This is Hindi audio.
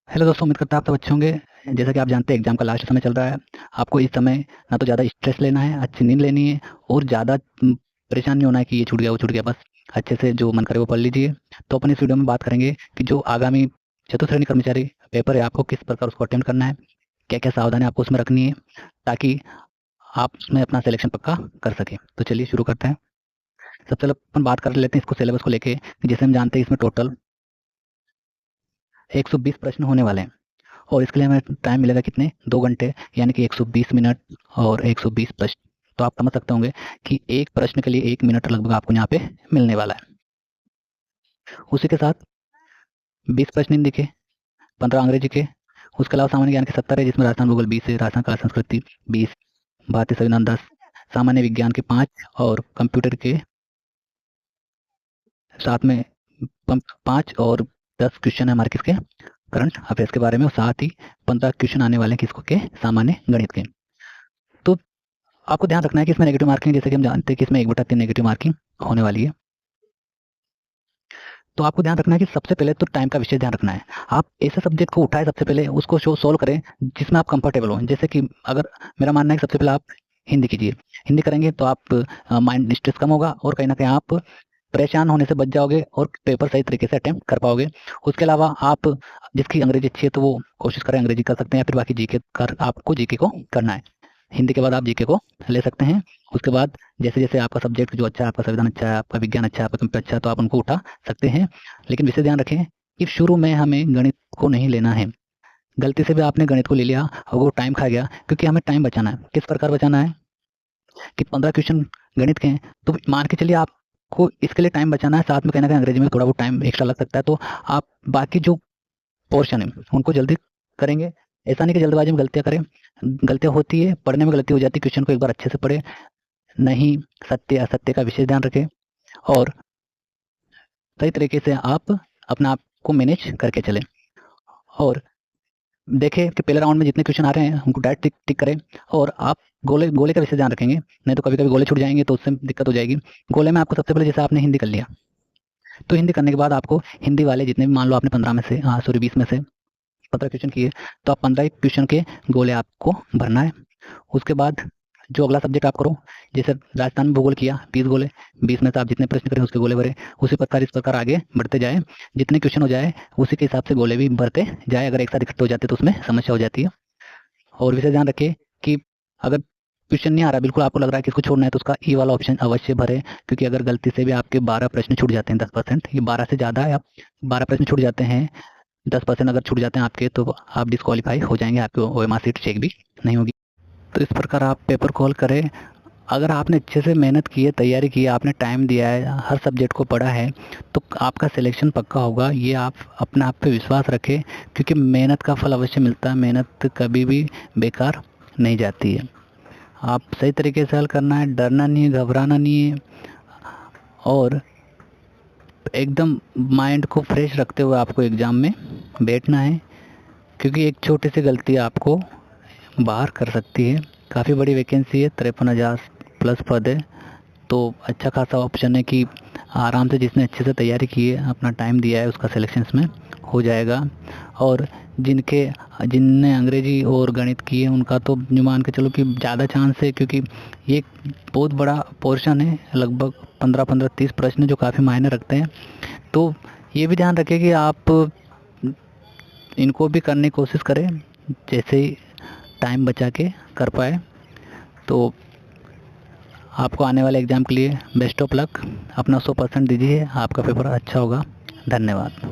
हेलो दोस्तों, उम्मीद करता है आप सब अच्छे होंगे। जैसा कि आप जानते हैं, एग्जाम का लास्ट समय चल रहा है। आपको इस समय ना तो ज़्यादा स्ट्रेस लेना है, अच्छी नींद लेनी है और ज़्यादा परेशान नहीं होना है कि ये छूट गया वो छूट गया। बस अच्छे से जो मन करे वो पढ़ लीजिए। तो अपन इस वीडियो में बात करेंगे कि जो आगामी चतुर्थ श्रेणी कर्मचारी पेपर है, आपको किस प्रकार उसको अटेम्प्ट करना है, क्या क्या सावधानी आपको उसमें रखनी है ताकि आप उसमें अपना सिलेक्शन पक्का कर सकें। तो चलिए शुरू करते हैं। सबसे पहले अपन बात कर लेते हैं इसको सिलेबस को लेके। जैसे हम जानते हैं इसमें टोटल 120 प्रश्न होने वाले हैं और इसके लिए हमें टाइम मिलेगा कितने, 2 घंटे, यानी कि 120 मिनट और 120 प्रश्न। तो आप समझ सकते होंगे कि एक प्रश्न के लिए 1 मिनट लगभग आपको यहाँ पे मिलने वाला है। उसी के साथ 20 प्रश्न हिंदी के, 15 अंग्रेजी के, उसके अलावा सामान्य ज्ञान के 70 है, जिसमें राजस्थान भूगोल 20 है, राजस्थान कला संस्कृति 20, भारतीय संविधान 10, सामान्य विज्ञान के 5 और कंप्यूटर के साथ में 5 और 10 क्वेश्चन है हमारे किसके, करंट अफेयर्स के बारे में, और साथ ही 15 क्वेश्चन आने वाले हैं किसको के, सामान्य गणित के। तो आपको ध्यान रखना है कि इसमें नेगेटिव मार्किंग, जैसे कि हम जानते हैं कि इसमें 1/3 नेगेटिव मार्किंग होने वाली है। तो आपको ध्यान रखना है कि सबसे पहले तो टाइम का विशेष ध्यान रखना है। आप ऐसे सब्जेक्ट को उठाए, सबसे पहले उसको सोल्व करें जिसमें आप कंफर्टेबल हो। जैसे कि अगर मेरा मानना है कि सबसे पहले आप हिंदी कीजिए। हिंदी करेंगे तो आप माइंड स्ट्रेस कम होगा और कहीं ना कहीं आप परेशान होने से बच जाओगे और पेपर सही तरीके से अटेम्प्ट कर पाओगे। उसके अलावा आप, जिसकी अंग्रेजी अच्छी है तो वो कोशिश करें अंग्रेजी कर सकते हैं, या फिर बाकी जीके कर, आपको जीके को करना है। हिंदी के बाद आप जीके को ले सकते हैं। उसके बाद जैसे जैसे आपका सब्जेक्ट जो अच्छा है, आपका संविधान अच्छा है, आपका विज्ञान अच्छा है, आपका कंप्यूटर अच्छा है, तो आप उनको उठा सकते हैं। लेकिन विशेष ध्यान रखें कि शुरू में हमें गणित को नहीं लेना है। गलती से भी आपने गणित को ले लिया और वो टाइम खा गया, क्योंकि हमें टाइम बचाना है। किस प्रकार बचाना है कि 15 क्वेश्चन गणित के हैं, तो मान के चलिए आपको इसके लिए टाइम बचाना है, साथ में कहीं ना कहीं अंग्रेजी में थोड़ा वो टाइम एक्स्ट्रा लग सकता है। तो आप बाकी जो पोर्शन है उनको जल्दी करेंगे। ऐसा नहीं कि जल्दबाजी में गलतियां करें। गलतियां होती है, पढ़ने में गलती हो जाती है, क्वेश्चन को एक बार अच्छे से पढ़े, नहीं सत्य असत्य का विशेष ध्यान रखें और सही तरीके से आप अपना आप को मैनेज करके चलें। और देखें कि पहले राउंड में जितने क्वेश्चन आ रहे हैं उनको डायरेक्ट टिक टिक करें। और आप गोले गोले का विशेष ध्यान रखेंगे, नहीं तो कभी कभी गोले छूट जाएंगे तो उससे दिक्कत हो जाएगी। गोले में आपको सबसे पहले, जैसे आपने हिंदी कर लिया, तो हिंदी करने के बाद आपको हिंदी वाले जितने भी, मान लो आपने 15 में से, हाँ सॉरी 20 में से 15 क्वेश्चन किए, तो आप 15 क्वेश्चन के गोले आपको भरना है। उसके बाद जो अगला सब्जेक्ट आप करो, जैसे राजस्थान में भूगोल किया 20 गोले, 20 में से आप जितने प्रश्न करें उसके गोले भरे। उसी प्रकार इस प्रकार आगे बढ़ते जाए, जितने क्वेश्चन हो जाए उसी के हिसाब से गोले भी भरते जाए। अगर एक साथ इकट्ठे हो जाते तो उसमें समस्या हो जाती है। और विशेष ध्यान रखिए कि अगर क्वेश्चन नहीं आ रहा, बिल्कुल आपको लग रहा है कि इसको छोड़ना है, तो उसका ई वाला ऑप्शन अवश्य भरे। क्योंकि अगर गलती से भी आपके 12 प्रश्न छूट जाते हैं, 10%, ये 12 से ज़्यादा है, आप 12 प्रश्न छूट जाते हैं, 10% अगर छूट जाते हैं आपके, तो आप डिस्क्वालीफाई हो जाएंगे, आपकी ओएमआर सीट चेक भी नहीं होगी। तो इस प्रकार आप पेपर कॉल करें। अगर आपने अच्छे से मेहनत की है, तैयारी की है, आपने टाइम दिया है, हर सब्जेक्ट को पढ़ा है, तो आपका सिलेक्शन पक्का होगा। ये आप अपने आप पे विश्वास रखें, क्योंकि मेहनत का फल अवश्य मिलता है। मेहनत कभी भी बेकार नहीं जाती है। आप सही तरीके से हल करना है, डरना नहीं है, घबराना नहीं है, और एकदम माइंड को फ्रेश रखते हुए आपको एग्ज़ाम में बैठना है। क्योंकि एक छोटी सी गलती आपको बाहर कर सकती है। काफ़ी बड़ी वैकेंसी है, 53,000 प्लस पद है, तो अच्छा खासा ऑप्शन है कि आराम से जिसने अच्छे से तैयारी की है, अपना टाइम दिया है, उसका सिलेक्शन इसमें हो जाएगा। और जिनने अंग्रेजी और गणित की है उनका तो यूँ मान के चलो कि ज़्यादा चांस है, क्योंकि ये एक बहुत बड़ा पोर्शन है, लगभग 15-15 30 प्रश्न जो काफ़ी मायने रखते हैं। तो ये भी ध्यान रखें कि आप इनको भी करने की कोशिश करें, जैसे ही टाइम बचा के कर पाए। तो आपको आने वाले एग्ज़ाम के लिए बेस्ट ऑफ लक। अपना 100% दीजिए, आपका पेपर अच्छा होगा। धन्यवाद।